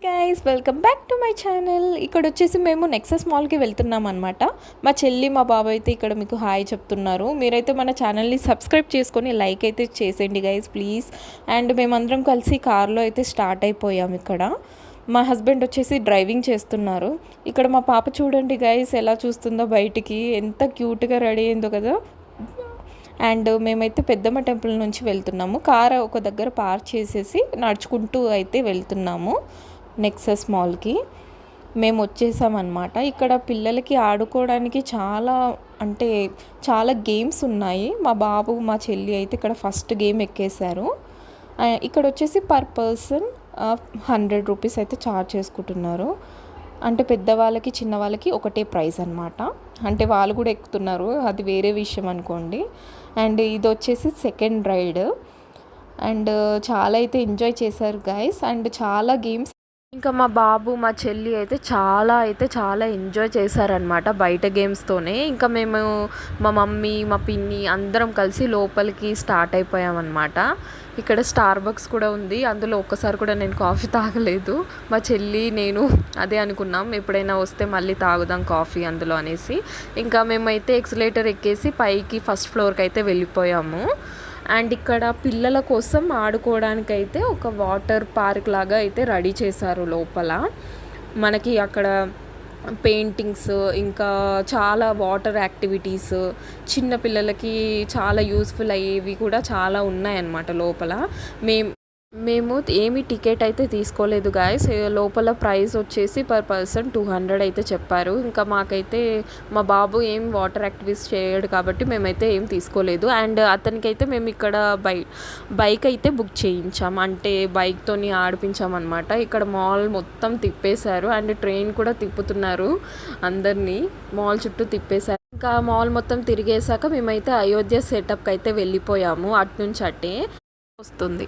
Guys welcome back to my channel. ఇక్కడ వచ్చేసి మేము నెక్సస్ మాల్కి వెళ్తున్నాం అనమాట. మా చెల్లి మా బాబాయ్ అయితే ఇక్కడ మీకు హాయ్ చెప్తున్నారు. మీరైతే మన ఛానల్ని సబ్స్క్రైబ్ చేసుకొని లైక్ అయితే చేసేయండి గైస్ ప్లీజ్. అండ్ మేమందరం కలిసి కార్లో అయితే స్టార్ట్ అయిపోయాం. ఇక్కడ మా హస్బెండ్ వచ్చేసి డ్రైవింగ్ చేస్తున్నారు. ఇక్కడ మా పాప చూడండి గైస్ ఎలా చూస్తుందో బయటికి, ఎంత క్యూట్గా రెడీ అయిందో కదా. అండ్ మేమైతే పెద్దమ్మ టెంపుల్ నుంచి వెళ్తున్నాము. కార్ ఒక దగ్గర పార్క్ చేసేసి నడుచుకుంటూ అయితే వెళ్తున్నాము నెక్సస్ మాల్కి. మేము వచ్చేసామన్నమాట. ఇక్కడ పిల్లలకి ఆడుకోవడానికి చాలా గేమ్స్ ఉన్నాయి. మా బాబు మా చెల్లి అయితే ఇక్కడ ఫస్ట్ గేమ్ ఎక్కేశారు. ఇక్కడ వచ్చేసి పర్ పర్సన్ 100 రూపీస్ అయితే ఛార్జ్ చేసుకుంటున్నారు. అంటే పెద్దవాళ్ళకి చిన్నవాళ్ళకి ఒకటే ప్రైస్ అనమాట. అంటే వాళ్ళు కూడా ఎక్కుతున్నారు, అది వేరే విషయం అనుకోండి. అండ్ ఇది వచ్చేసి సెకండ్ రైడ్. అండ్ చాలా అయితే ఎంజాయ్ చేశారు గైస్. అండ్ చాలా గేమ్స్, ఇంకా మా బాబు మా చెల్లి అయితే చాలా ఎంజాయ్ చేశారనమాట బయట గేమ్స్తోనే. ఇంకా మేము మా మమ్మీ మా పిన్ని అందరం కలిసి లోపలికి స్టార్ట్ అయిపోయామన్నమాట. ఇక్కడ స్టార్ బక్స్ కూడా ఉంది. అందులో ఒక్కసారి కూడా నేను కాఫీ తాగలేదు. మా చెల్లి నేను అదే అనుకున్నాం, ఎప్పుడైనా వస్తే మళ్ళీ తాగుదాం కాఫీ అందులో అనేసి. ఇంకా మేమైతే ఎక్సలేటర్ ఎక్కేసి పైకి ఫస్ట్ ఫ్లోర్కి అయితే వెళ్ళిపోయాము. అండ్ ఇక్కడ పిల్లల కోసం ఆడుకోవడానికైతే ఒక వాటర్ పార్క్ లాగా అయితే రెడీ చేశారు లోపల. మనకి అక్కడ పెయింటింగ్స్, ఇంకా చాలా వాటర్ యాక్టివిటీస్, చిన్న పిల్లలకి చాలా యూస్ఫుల్ అయ్యేవి కూడా చాలా ఉన్నాయన్నమాట లోపల. మేము ఏమి టికెట్ అయితే తీసుకోలేదు గాయస్. లోపల ప్రైస్ వచ్చేసి పర్ పర్సన్ 200 అయితే చెప్పారు. ఇంకా మాకైతే మా బాబు ఏం వాటర్ యాక్టివిటీస్ చేయడు కాబట్టి మేమైతే ఏం తీసుకోలేదు. అండ్ అతనికైతే మేము ఇక్కడ బైక్ అయితే బుక్ చేయించాం, అంటే బైక్తోని ఆడిపించామన్నమాట. ఇక్కడ మాల్ మొత్తం తిప్పేశారు. అండ్ ట్రైన్ కూడా తిప్పుతున్నారు, అందరినీ మాల్ చుట్టూ తిప్పేశారు. ఇంకా మాల్ మొత్తం తిరిగేశాక మేమైతే అయోధ్య సెటప్కి అయితే వెళ్ళిపోయాము. అటు నుంచి అట్టే వస్తుంది.